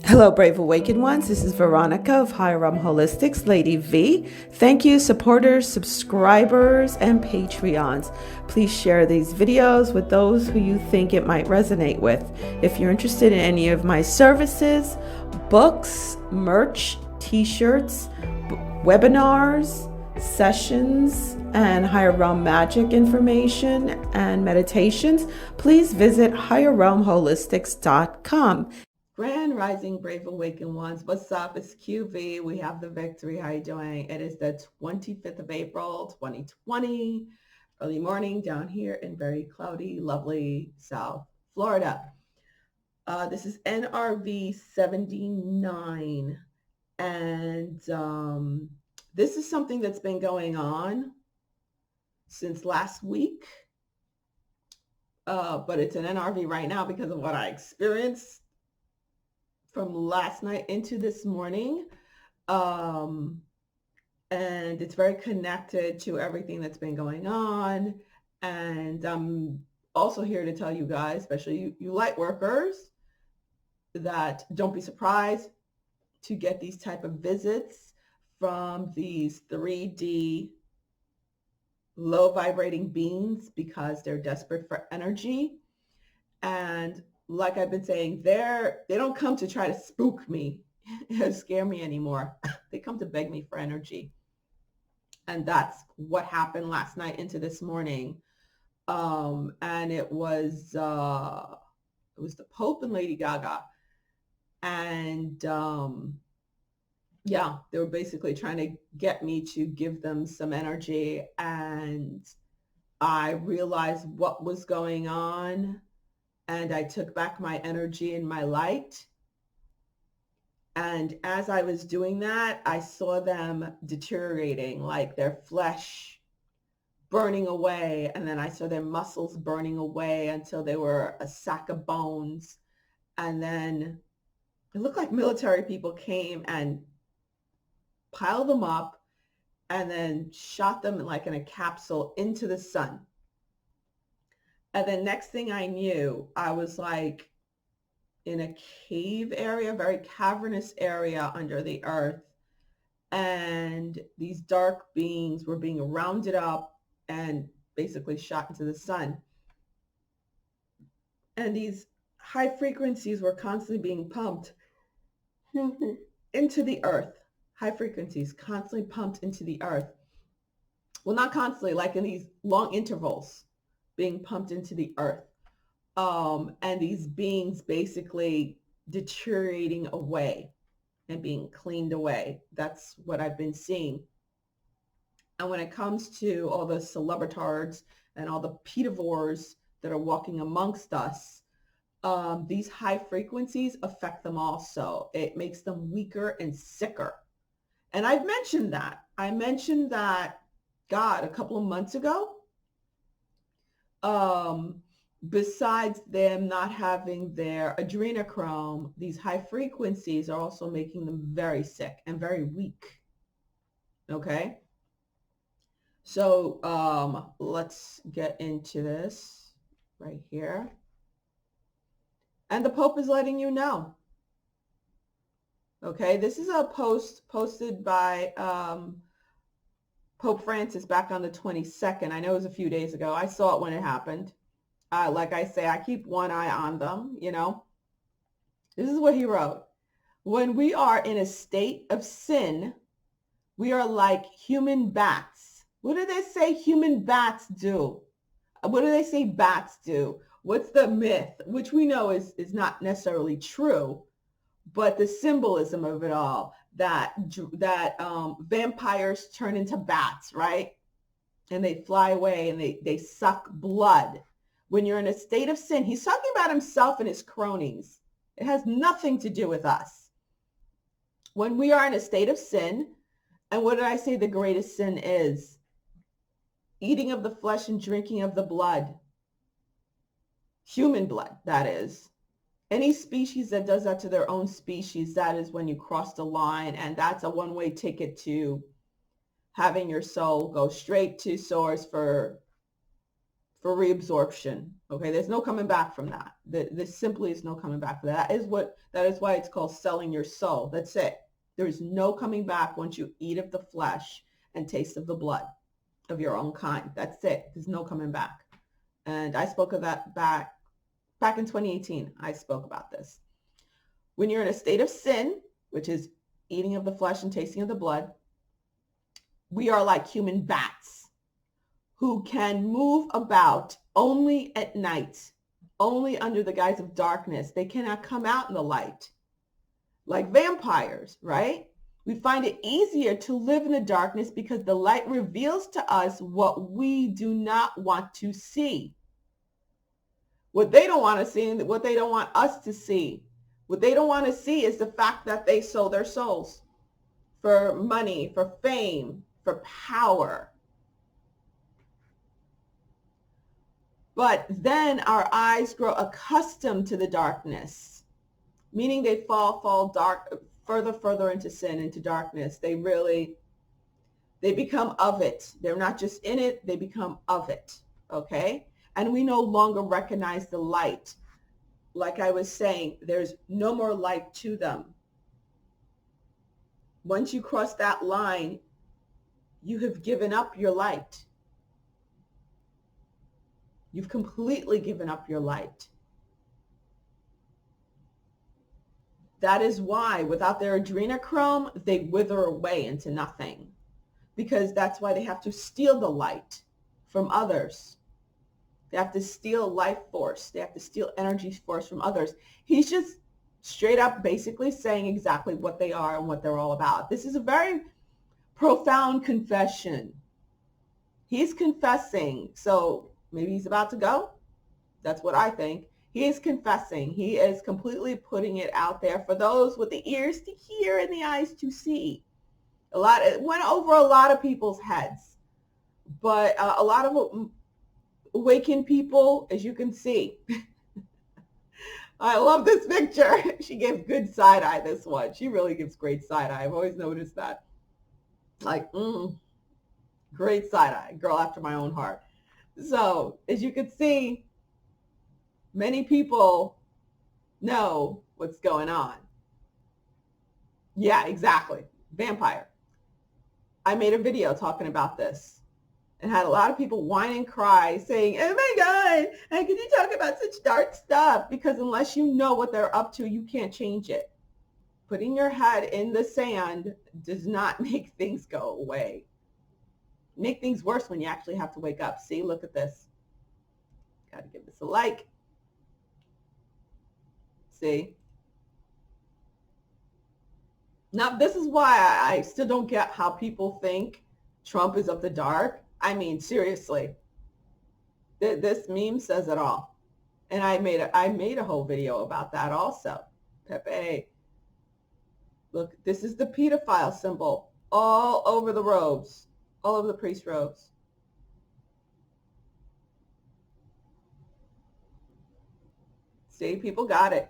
Hello, Brave Awakened Ones. This is Veronica of Higher Realm Holistics, Lady V. Thank you, supporters, subscribers, and Patreons. Please share these videos with those who you think it might resonate with. If you're interested in any of my services, books, merch, t-shirts, webinars, sessions, and higher realm magic information and meditations, please visit higherrealmholistics.com. Grand Rising Brave Awakened Ones. What's up? It's QV. We have the victory. How you doing? It is the 25th of April, 2020. Early morning down here in very cloudy, lovely South Florida. This is NRV 79. And this is something that's been going on since last week. But it's an NRV right now because of what I experienced from last night into this morning. And it's very connected to everything that's been going on. And I'm also here to tell you guys, especially you light workers, that don't be surprised to get these type of visits from these 3D low vibrating beings because they're desperate for energy. And like I've been saying, they don't come to try to spook me or scare me anymore. They come to beg me for energy. And that's what happened last night into this morning. And it was the Pope and Lady Gaga. And yeah, they were basically trying to get me to give them some energy. And I realized what was going on. And I took back my energy and my light. And as I was doing that, I saw them deteriorating, like their flesh burning away. And then I saw their muscles burning away until they were a sack of bones. And then it looked like military people came and piled them up and then shot them like in a capsule into the sun. And then next thing I knew, I was like in a cave area, very cavernous area under the earth. And these dark beings were being rounded up and basically shot into the sun. And these high frequencies were constantly being pumped into the earth. High frequencies constantly pumped into the earth. Well, not constantly, like in these long intervals being pumped into the earth. And these beings basically deteriorating away and being cleaned away. That's what I've been seeing. And when it comes to all the celebritards and all the pedivores that are walking amongst us, these high frequencies affect them also. It makes them weaker and sicker. And I've mentioned that. I mentioned that, God, a couple of months ago. Besides them not having their adrenochrome, these high frequencies are also making them very sick and very weak. Okay. So let's get into this right here. And the Pope is letting you know. Okay. This is a post posted by Pope Francis back on the 22nd. I know it was a few days ago. I saw it when it happened. Like I say, I keep one eye on them, you know. This is what he wrote. When we are in a state of sin, we are like human bats. What do they say human bats do? What do they say bats do? What's the myth, which we know is not necessarily true, but the symbolism of it all, that vampires turn into bats, right? And they fly away and they suck blood. When you're in a state of sin, he's talking about himself and his cronies. It has nothing to do with us. When we are in a state of sin, and what did I say the greatest sin is? Eating of the flesh and drinking of the blood. Human blood, that is. Any species that does that to their own species, that is when you cross the line, and that's a one-way ticket to having your soul go straight to source for for reabsorption. Okay, there's no coming back from that. There simply is no coming back from that. That is why it's called selling your soul. That's it. There is no coming back once you eat of the flesh and taste of the blood of your own kind. That's it. There's no coming back. And I spoke of that back in 2018. I spoke about this. When you're in a state of sin, which is eating of the flesh and tasting of the blood, we are like human bats who can move about only at night, only under the guise of darkness. They cannot come out in the light, like vampires, right? We find it easier to live in the darkness because the light reveals to us what we do not want to see. What they don't want to see and what they don't want us to see. What they don't want to see is the fact that they sold their souls for money, for fame, for power. But then our eyes grow accustomed to the darkness, meaning they fall dark, further into sin, into darkness. They become of it. They're not just in it, they become of it, okay? And we no longer recognize the light. Like I was saying, there's no more light to them. Once you cross that line, you have given up your light. You've completely given up your light. That is why without their adrenochrome, they wither away into nothing. Because that's why they have to steal the light from others. They have to steal life force. They have to steal energy force from others. He's just straight up basically saying exactly what they are and what they're all about. This is a very profound confession. He's confessing. So maybe he's about to go. That's what I think. He is confessing. He is completely putting it out there for those with the ears to hear and the eyes to see. It went over a lot of people's heads, but a lot of awakened people, as you can see. I love this picture. She gave good side eye, this one. She really gives great side eye. I've always noticed that. Like, great side eye. Girl after my own heart. So, as you can see, many people know what's going on. Yeah, exactly. Vampire. I made a video talking about this and had a lot of people whine and cry saying, oh my God, how can you talk about such dark stuff? Because unless you know what they're up to, you can't change it. Putting your head in the sand does not make things go away. Make things worse when you actually have to wake up. See, look at this. Got to give this a like. See? Now, this is why I still don't get how people think Trump is of the dark. I mean, seriously. This meme says it all. And I made a whole video about that also. Pepe. Look, this is the pedophile symbol all over the robes, all over the priest robes. See, people got it.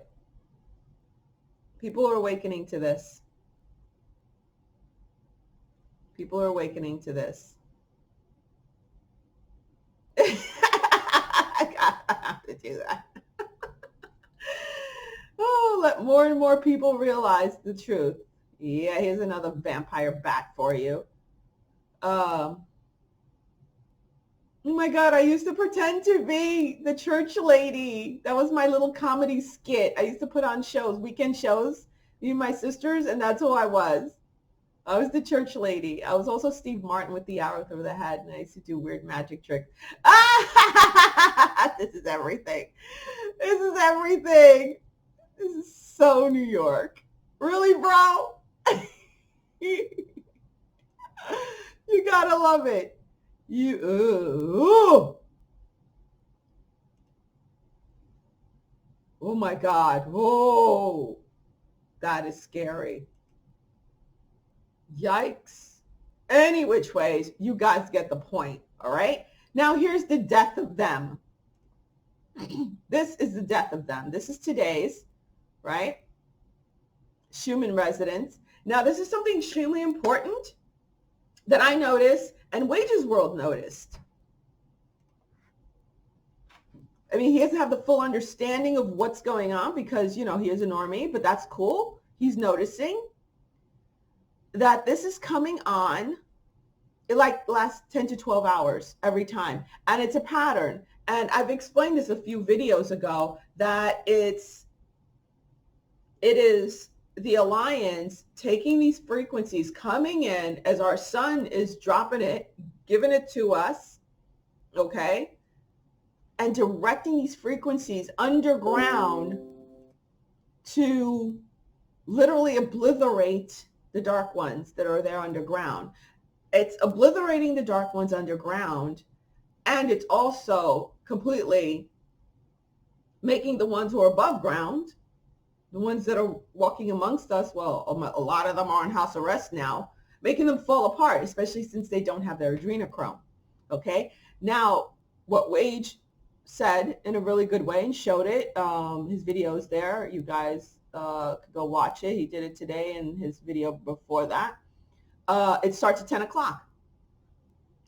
People are awakening to this. People are awakening to this. I have to do that. Oh, let more and more people realize the truth. Yeah, here's another vampire bat for you. Oh my God, I used to pretend to be the church lady. That was my little comedy skit. I used to put on shows, weekend shows, me and my sisters, and that's who I was. I was the church lady. I was also Steve Martin with the arrow through the head, and I used to do weird magic tricks. This is everything. This is everything. This is so New York. Really, bro? You gotta love it. Oh my God. Whoa. That is scary. Yikes. Any which ways, you guys get the point, all right? Now here's the death of them. This is the death of them. This is today's, right? Schumann residence. Now this is something extremely important that I noticed and Wages World noticed. I mean, he doesn't have the full understanding of what's going on because, you know, he is a normie, but that's cool. He's noticing that this is coming on. It like lasts 10 to 12 hours every time. And it's a pattern. And I've explained this a few videos ago that it is the alliance taking these frequencies, coming in as our sun is dropping it, giving it to us, okay? And directing these frequencies underground to literally obliterate the dark ones that are there underground. It's obliterating the dark ones underground, and it's also completely making the ones who are above ground, the ones that are walking amongst us, well, a lot of them are on house arrest now, making them fall apart, especially since they don't have their adrenochrome. Okay? Now, what Wage said in a really good way and showed it, his video is there. You guys could go watch it. He did it today in his video before that. It starts at 10 o'clock.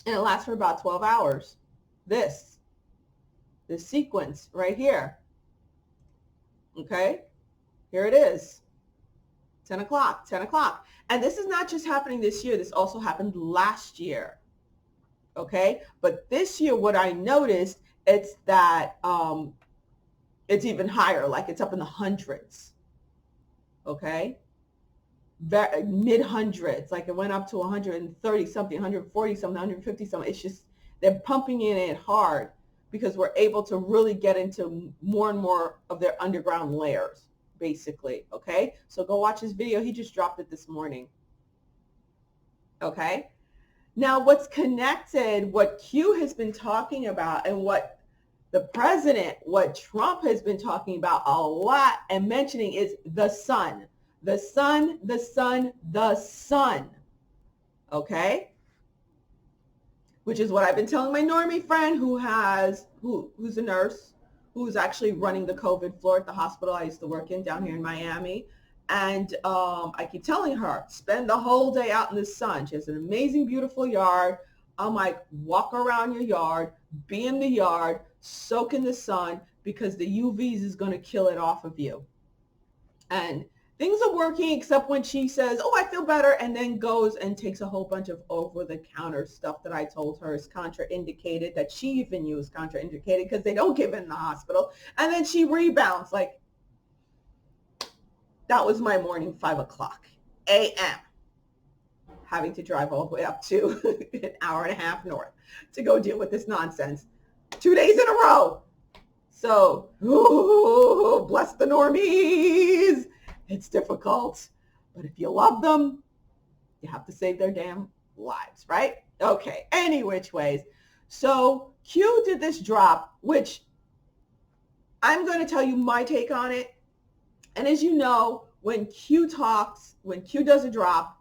And it lasts for about 12 hours. This sequence right here. Okay? Here it is. 10 o'clock, 10 o'clock. And this is not just happening this year. This also happened last year. Okay? But this year, what I noticed, it's that it's even higher. Like it's up in the hundreds. Okay? Mid hundreds. Like it went up to 130 something, 140 something, 150 something. It's just, they're pumping in it hard because we're able to really get into more and more of their underground layers, basically. Okay? So go watch his video. He just dropped it this morning. Okay? Now, what's connected, what Q has been talking about and what the president, what Trump has been talking about a lot and mentioning is the sun. The sun, the sun, the sun. Okay? Which is what I've been telling my normie friend who's a nurse, who's actually running the COVID floor at the hospital I used to work in down here in Miami. And I keep telling her, spend the whole day out in the sun. She has an amazing, beautiful yard. I'm like, walk around your yard, be in the yard, soak in the sun, because the UVs is going to kill it off of you. And things are working except when she says, oh, I feel better, and then goes and takes a whole bunch of over-the-counter stuff that I told her is contraindicated, that she even knew is contraindicated because they don't give it in the hospital. And then she rebounds. Like, that was my morning, 5 o'clock a.m., having to drive all the way up to an hour and a half north to go deal with this nonsense 2 days in a row. So, ooh, bless the normies. It's difficult, but if you love them, you have to save their damn lives, right? Okay, any which ways. So Q did this drop, which I'm going to tell you my take on it. And as you know, when Q talks, when Q does a drop,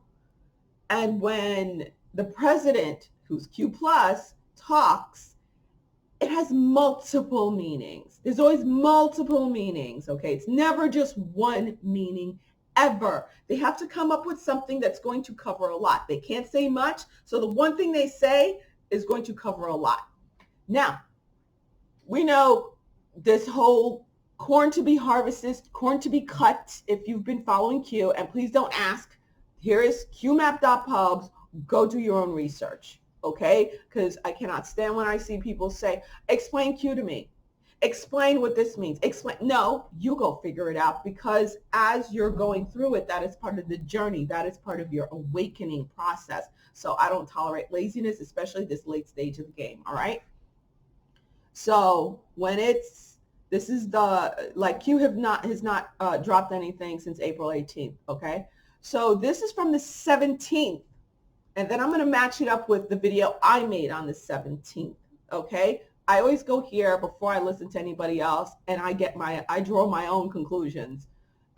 and when the president, who's Q plus, talks, it has multiple meanings. There's always multiple meanings, okay? It's never just one meaning ever. They have to come up with something that's going to cover a lot. They can't say much, so the one thing they say is going to cover a lot. Now, we know this whole corn to be harvested, corn to be cut, if you've been following Q, and please don't ask, here is qmap.pubs, go do your own research. Okay? Because I cannot stand when I see people say, explain Q to me. Explain what this means. Explain. No, you go figure it out, because as you're going through it, that is part of the journey. That is part of your awakening process. So I don't tolerate laziness, especially this late stage of the game. All right? So when this is the, like Q has not dropped anything since April 18th. Okay? So this is from the 17th. And then I'm going to match it up with the video I made on the 17th, okay? I always go here before I listen to anybody else, and I draw my own conclusions.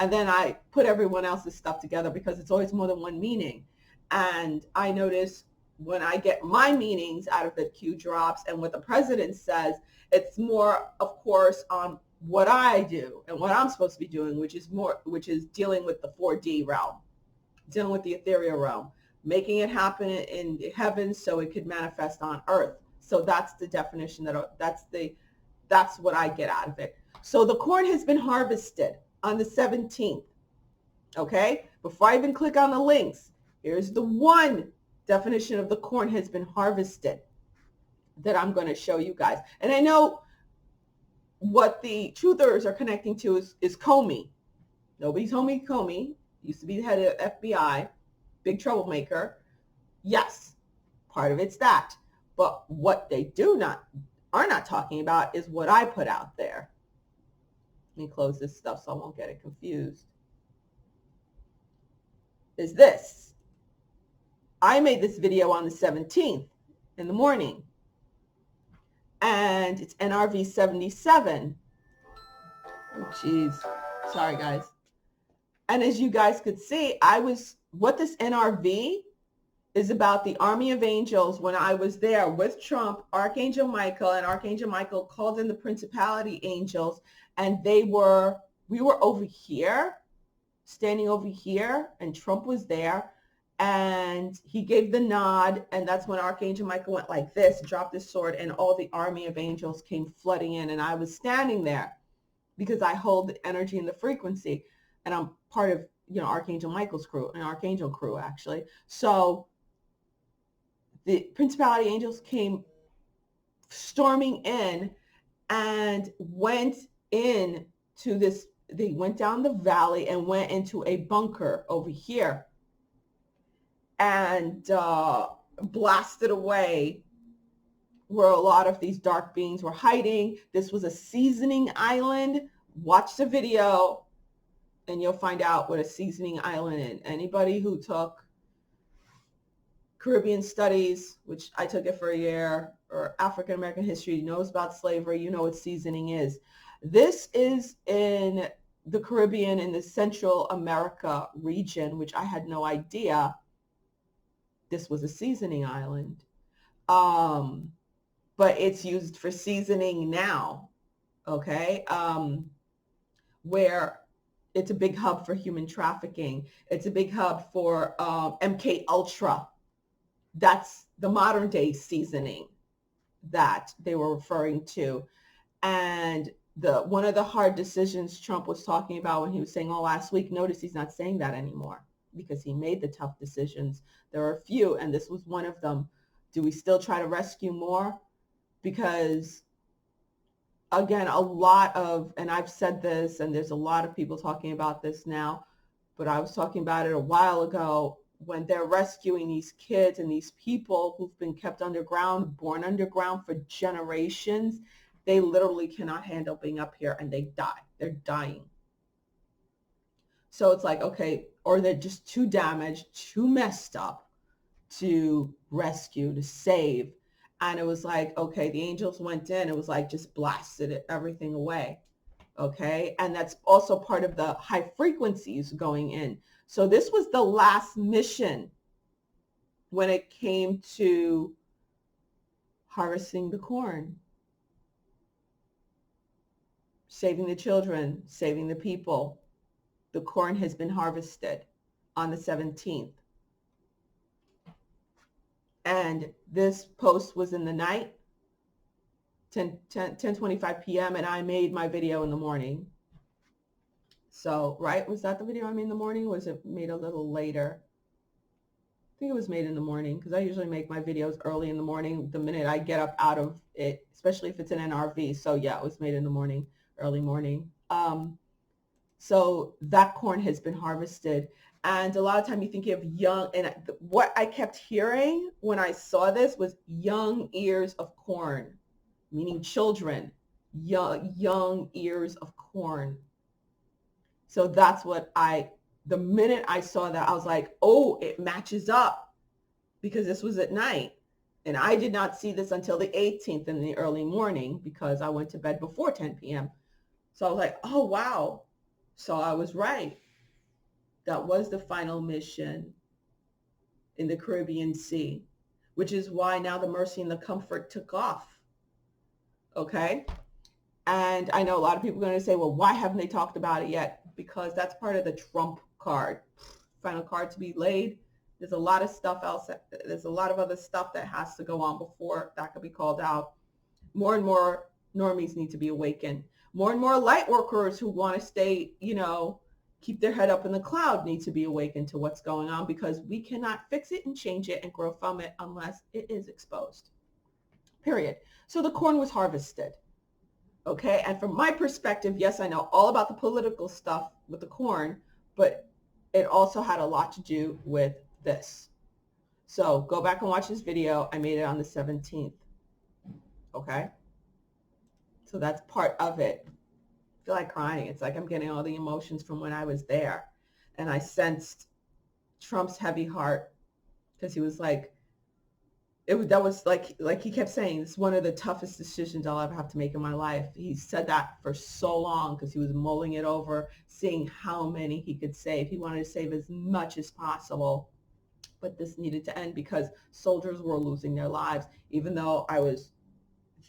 And then I put everyone else's stuff together because it's always more than one meaning. And I notice when I get my meanings out of the Q drops and what the president says, it's more, of course, on what I do and what I'm supposed to be doing, which is dealing with the 4D realm, dealing with the ethereal realm, making it happen in heaven so it could manifest on earth. So that's the definition, that's That's what I get out of it. So the corn has been harvested on the 17th. Okay, before I even click on the links, here's the one definition of the corn has been harvested that I'm going to show you guys. And I know what the truthers are connecting to is Comey. Nobody told me Comey used to be the head of FBI, big troublemaker. Yes, part of it's that. But what they are not talking about is what I put out there. Let me close this stuff so I won't get it confused. Is this. I made this video on the 17th in the morning. And it's NRV 77. Oh, geez. Sorry, guys. And as you guys could see, what this NRV is about the army of angels. When I was there with Trump, Archangel Michael, and Archangel Michael called in the principality angels, and we were over here, standing over here, and Trump was there, and he gave the nod, and that's when Archangel Michael went like this, dropped his sword, and all the army of angels came flooding in, and I was standing there because I hold the energy and the frequency, and I'm part of, Archangel Michael's crew, an Archangel crew, actually. So the principality angels came storming in and went in to this. They went down the valley and went into a bunker over here and blasted away where a lot of these dark beings were hiding. This was a seasoning island. Watch the video and you'll find out what a seasoning island is. Anybody who took Caribbean studies, which I took it for a year, or African American history, knows about slavery, you know what seasoning is. This is in the Caribbean, in the Central America region, which I had no idea this was a seasoning island. But it's used for seasoning now, okay? Where it's a big hub for human trafficking. It's a big hub for MK Ultra. That's the modern day seasoning that they were referring to. And one of the hard decisions Trump was talking about when he was saying all last week, notice he's not saying that anymore because he made the tough decisions. There are a few, and this was one of them. Do we still try to rescue more? Because again, and I've said this, and there's a lot of people talking about this now, but I was talking about it a while ago, when they're rescuing these kids and these people who've been kept underground, born underground for generations, they literally cannot handle being up here and they die. They're dying. So it's like, okay, or they're just too damaged, too messed up to rescue, to save. And it was like, okay, the angels went in. It was like just blasted everything away. Okay. And that's also part of the high frequencies going in. So this was the last mission when it came to harvesting the corn, saving the children, saving the people. The corn has been harvested on the 17th. And this post was in the night, 10:25 p.m. and I made my video in the morning. So, right, was that the video I made in the morning? Or was it made a little later? I think it was made in the morning because I usually make my videos early in the morning, the minute I get up out of it, especially if it's an NRV. So yeah, it was made in the morning, early morning. So that corn has been harvested. And a lot of time you think of young, and what I kept hearing when I saw this was young ears of corn, meaning children, young ears of corn. So that's what the minute I saw that, I was like, oh, it matches up because this was at night. And I did not see this until the 18th in the early morning because I went to bed before 10 p.m. So I was like, oh, wow. So I was right. That was the final mission in the Caribbean Sea, which is why now the Mercy and the Comfort took off. Okay. And I know a lot of people are going to say, well, why haven't they talked about it yet? Because that's part of the Trump card. Final card to be laid. There's a lot of stuff else. There's a lot of other stuff that has to go on before that could be called out. More and more Normies need to be awakened. More and more light workers who want to stay, keep their head up in the cloud need to be awakened to what's going on, because we cannot fix it and change it and grow from it unless it is exposed. Period. So the corn was harvested. Okay. And from my perspective, yes, I know all about the political stuff with the corn, but it also had a lot to do with this. So go back and watch this video. I made it on the 17th. Okay. So that's part of it. I feel like crying. It's like I'm getting all the emotions from when I was there. And I sensed Trump's heavy heart, because he was like, that was like he kept saying, it's one of the toughest decisions I'll ever have to make in my life. He said that for so long because he was mulling it over, seeing how many he could save. He wanted to save as much as possible, but this needed to end because soldiers were losing their lives, even though I was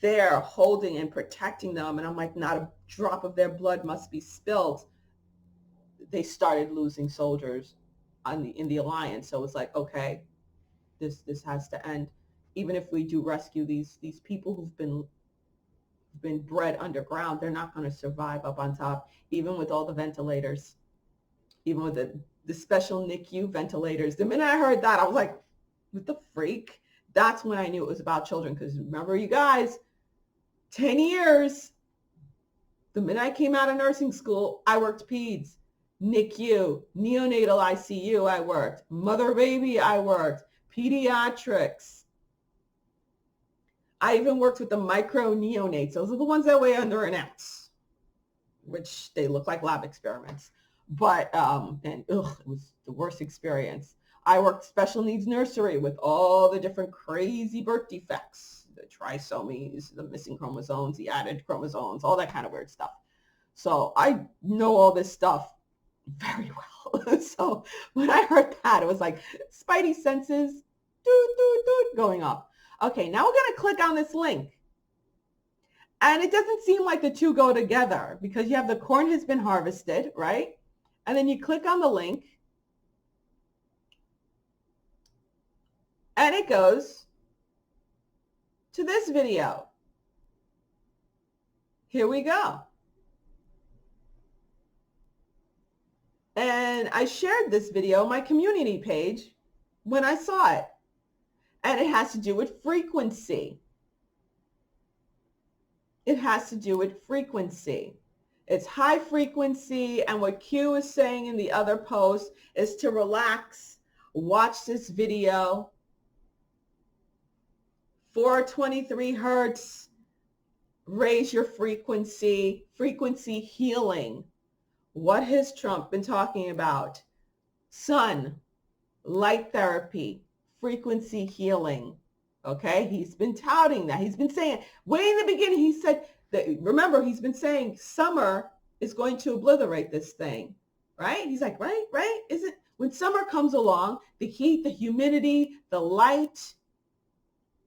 there holding and protecting them. And I'm like, not a drop of their blood must be spilled. They started losing soldiers in the alliance. So it's like, okay, this has to end. Even if we do rescue these people who've been bred underground, they're not going to survive up on top, even with all the ventilators, even with the special NICU ventilators. The minute I heard that, I was like, what the freak? That's when I knew it was about children. Because remember, you guys, 10 years, the minute I came out of nursing school, I worked peds, NICU, neonatal ICU, I worked, mother baby, I worked, pediatrics. I even worked with the micro neonates. Those are the ones that weigh under an ounce, which they look like lab experiments. But, it was the worst experience. I worked special needs nursery with all the different crazy birth defects, the trisomies, the missing chromosomes, the added chromosomes, all that kind of weird stuff. So I know all this stuff very well. So when I heard that, it was like spidey senses going off. Okay, now we're going to click on this link. And it doesn't seem like the two go together, because you have the corn has been harvested, right? And then you click on the link and it goes to this video. Here we go. And I shared this video on my community page when I saw it. And it has to do with frequency. It has to do with frequency. It's high frequency. And what Q is saying in the other post is to relax, watch this video. 423 hertz, raise your frequency, frequency healing. What has Trump been talking about? Sun, light therapy, frequency healing. Okay, he's been touting that. He's been saying, way in the beginning, he said that, remember, he's been saying summer is going to obliterate this thing, right? He's like, right? Isn't, when summer comes along, the heat, the humidity, the light,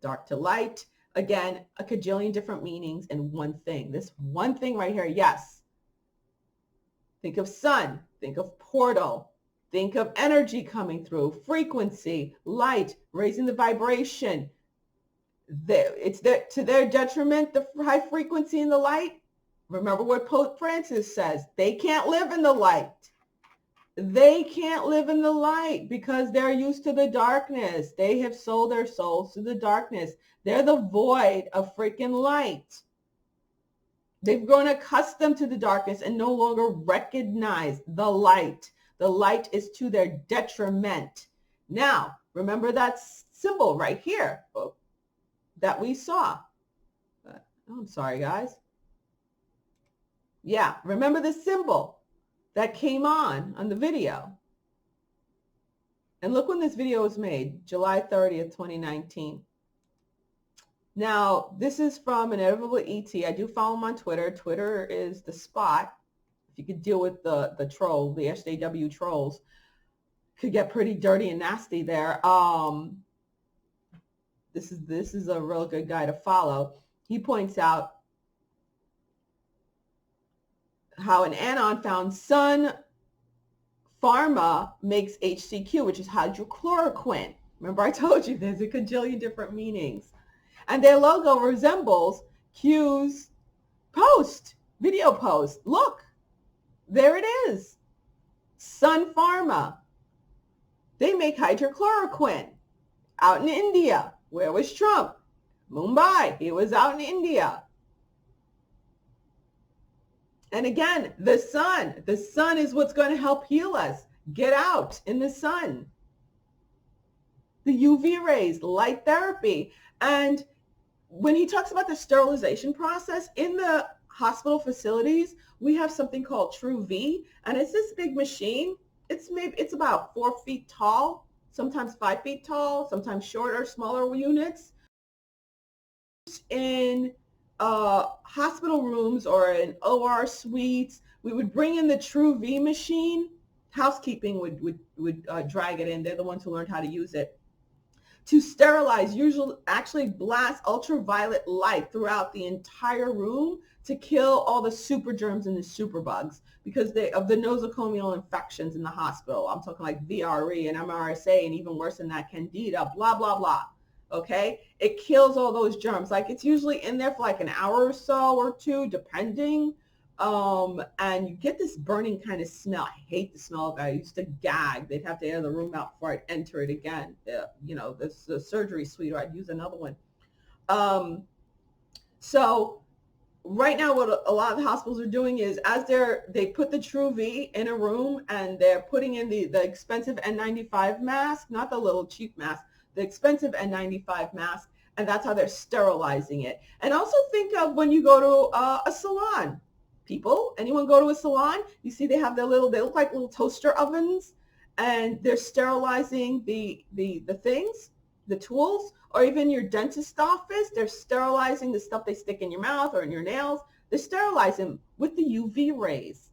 dark to light, again, a cajillion different meanings in one thing. This one thing right here, yes. Think of sun, think of portal, think of energy coming through, frequency, light, raising the vibration. It's to their detriment, the high frequency and the light. Remember what Pope Francis says, they can't live in the light. They can't live in the light because they're used to the darkness. They have sold their souls to the darkness. They're the void of freaking light. They've grown accustomed to the darkness and no longer recognize the light. The light is to their detriment. Now, remember that symbol right here that we saw. I'm sorry, guys. Yeah, remember the symbol that came on the video. And look when this video was made, July 30th, 2019. Now, this is from Inevitable ET. I do follow him on Twitter. Twitter is the spot. If you could deal with the troll, the SJW trolls, could get pretty dirty and nasty there. This is a real good guy to follow. He points out how an anon found Sun Pharma makes HCQ, which is hydrochloroquine. Remember I told you there's a cajillion different meanings. And their logo resembles Q's video post. Look, there it is. Sun Pharma. They make hydrochloroquine out in India. Where was Trump? Mumbai. He was out in India. And again, the sun. The sun is what's going to help heal us. Get out in the sun. The UV rays, light therapy. And when he talks about the sterilization process, in the hospital facilities, we have something called True V, and it's this big machine. It's about 4 feet tall, sometimes 5 feet tall, sometimes shorter, smaller units. In hospital rooms or in OR suites, we would bring in the True V machine. Housekeeping would drag it in. They're the ones who learned how to use it. To sterilize, actually blast ultraviolet light throughout the entire room to kill all the super germs and the super bugs because of the nosocomial infections in the hospital. I'm talking like VRE and MRSA and even worse than that, Candida, blah, blah, blah. Okay? It kills all those germs. Like it's usually in there for like an hour or so or two, depending. And you get this burning kind of smell. I hate the smell of it. I used to gag. They'd have to air the room out before I'd enter it again. The surgery suite, or I'd use another one. So right now what a lot of the hospitals are doing is as they put the True V in a room and they're putting in the expensive N95 mask, not the little cheap mask, the expensive N95 mask, and that's how they're sterilizing it. And also think of when you go to a salon. People, anyone go to a salon? You see they look like little toaster ovens, and they're sterilizing the things, the tools, or even your dentist office, they're sterilizing the stuff they stick in your mouth or in your nails. They're sterilizing with the UV rays.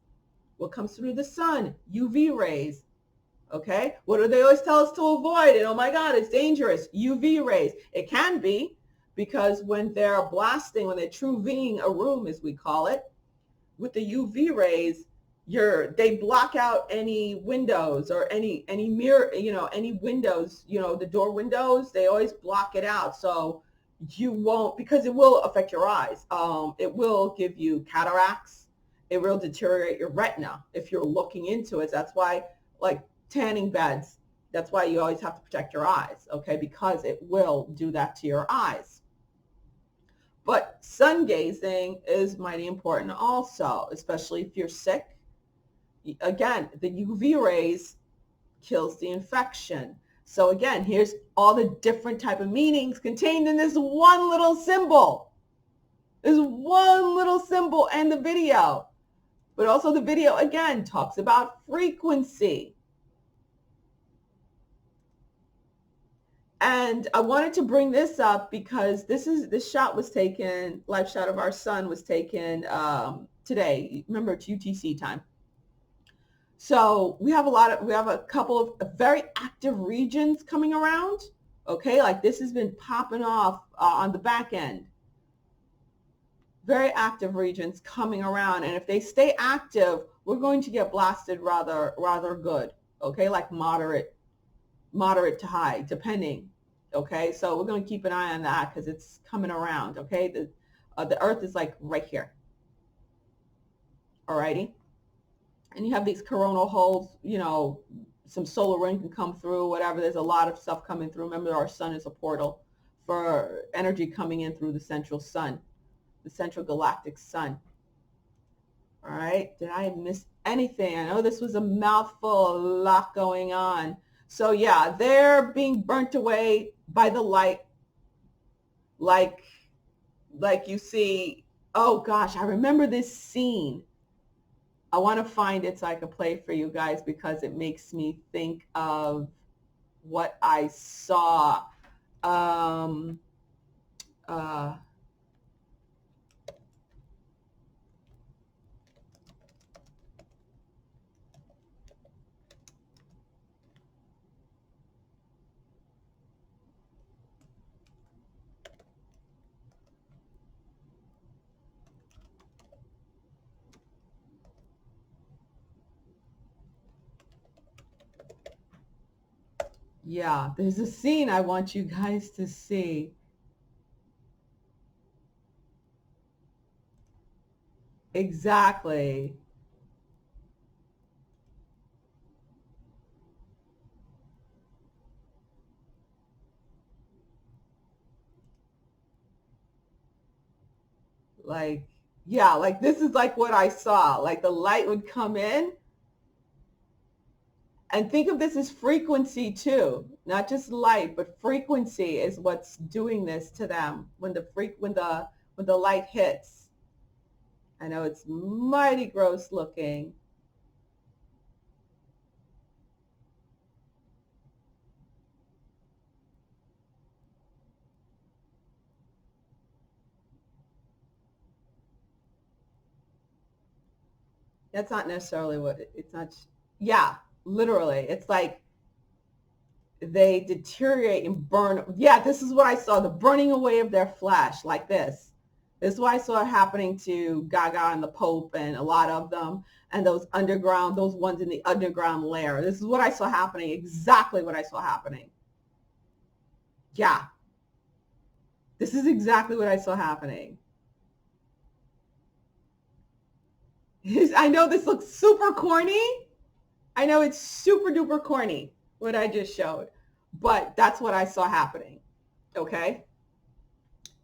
What comes through the sun? UV rays. Okay? What do they always tell us to avoid? And oh my God, it's dangerous. UV rays. It can be, because when they're blasting, when they're True Ving a room, as we call it, with the UV rays, they block out any windows or any mirror, any windows, the door windows, they always block it out. So you won't, because it will affect your eyes. It will give you cataracts. It will deteriorate your retina if you're looking into it. That's why, like tanning beds, that's why you always have to protect your eyes, okay? Because it will do that to your eyes. But sun gazing is mighty important also, especially if you're sick. Again, the UV rays kills the infection. So again, here's all the different type of meanings contained in this one little symbol. There's one little symbol and the video. But also the video, again, talks about frequency. And I wanted to bring this up because this shot was taken, live shot of our son was taken today. Remember, it's UTC time. So we have a couple of very active regions coming around. Okay, like this has been popping off on the back end. Very active regions coming around, and if they stay active, we're going to get blasted rather good. Okay, like moderate to high, depending. Okay, so we're going to keep an eye on that because it's coming around. Okay, the Earth is like right here. Alrighty, and you have these coronal holes. Some solar wind can come through. Whatever. There's a lot of stuff coming through. Remember, our sun is a portal for energy coming in through the central sun, the central galactic sun. All right. Did I miss anything? I know this was a mouthful, a lot going on. So yeah, they're being burnt away by the light, like you see. Oh gosh, I remember this scene. I want to find it so I can play for you guys because it makes me think of what I saw. Yeah, there's a scene I want you guys to see. Exactly. Like, yeah, like this is like what I saw. Like the light would come in, and think of this as frequency too, not just light, but frequency is what's doing this to them when the light hits. I know it's mighty gross looking. That's not necessarily what it's not. Yeah, literally. It's like they deteriorate and burn. Yeah, this is what I saw, the burning away of their flesh like this. This is what I saw happening to Gaga and the Pope and a lot of them and those ones in the underground lair. This is what I saw happening, exactly what I saw happening. Yeah, this is exactly what I saw happening. I know this looks super corny. I know it's super duper corny what I just showed, but that's what I saw happening. Okay.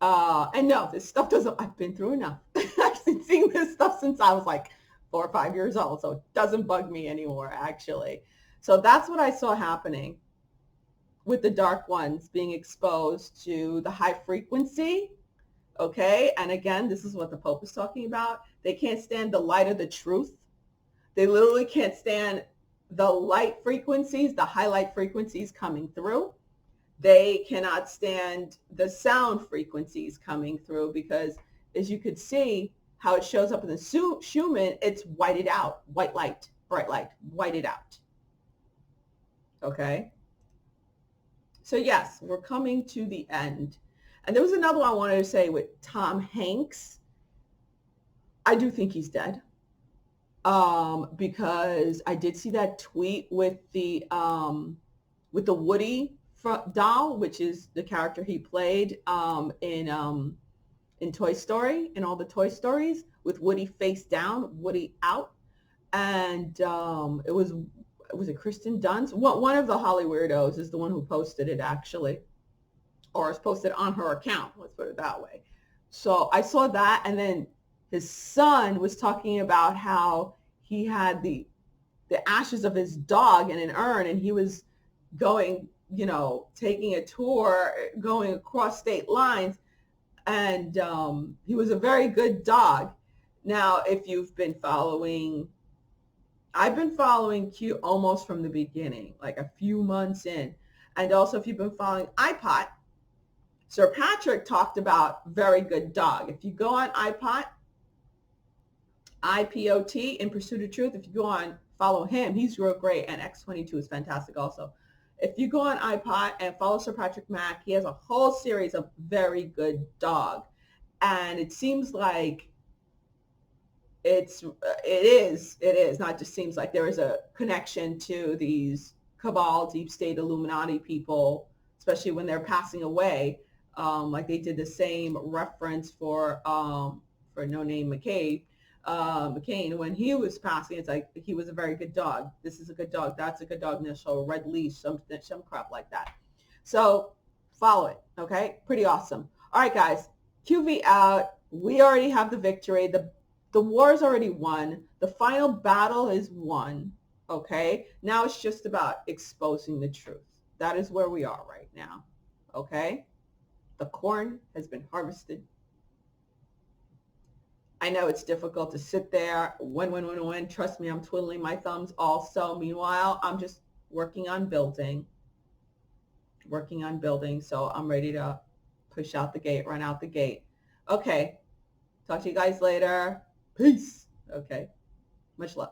And no, this stuff doesn't, I've been through enough. I've been seeing this stuff since I was like 4 or 5 years old. So it doesn't bug me anymore, actually. So that's what I saw happening with the dark ones being exposed to the high frequency. Okay. And again, this is what the Pope is talking about. They can't stand the light of the truth. They literally can't stand the light frequencies, the highlight frequencies coming through. They cannot stand the sound frequencies coming through because, as you could see, how it shows up in the Schumann, it's whited out, white light, bright light, whited out. Okay. So yes, we're coming to the end. And there was another one I wanted to say with Tom Hanks. I do think he's dead. Because I did see that tweet with the Woody doll, which is the character he played in Toy Story, in all the Toy Stories, with Woody face down, Woody out, and was it Kristen Dunst? One of the Holly Weirdos is the one who posted it actually, or it's posted on her account. Let's put it that way. So I saw that, and then his son was talking about how he had the ashes of his dog in an urn, and he was going, taking a tour, going across state lines, and he was a very good dog. Now, if you've been following, I've been following Q almost from the beginning, like a few months in, and also if you've been following iPod, Sir Patrick talked about very good dog. If you go on iPod, IPOT, In Pursuit of Truth. If you go on, follow him. He's real great. And X22 is fantastic also. If you go on iPod and follow Sir Patrick Mack, he has a whole series of very good dog. And it seems like it is not just seems like there is a connection to these cabal, deep state, Illuminati people, especially when they're passing away. Like they did the same reference for No Name McCain, when he was passing. It's like he was a very good dog. This is a good dog. That's a good dog. And they'll show a red leash, some crap like that. So follow it. Okay. Pretty awesome. All right, guys. QV out. We already have the victory. The war is already won. The final battle is won. Okay. Now it's just about exposing the truth. That is where we are right now. Okay. The corn has been harvested. I know it's difficult to sit there, when. Trust me, I'm twiddling my thumbs also. Meanwhile, I'm just working on building. So I'm ready to push out the gate, run out the gate. Okay. Talk to you guys later. Peace. Okay. Much love.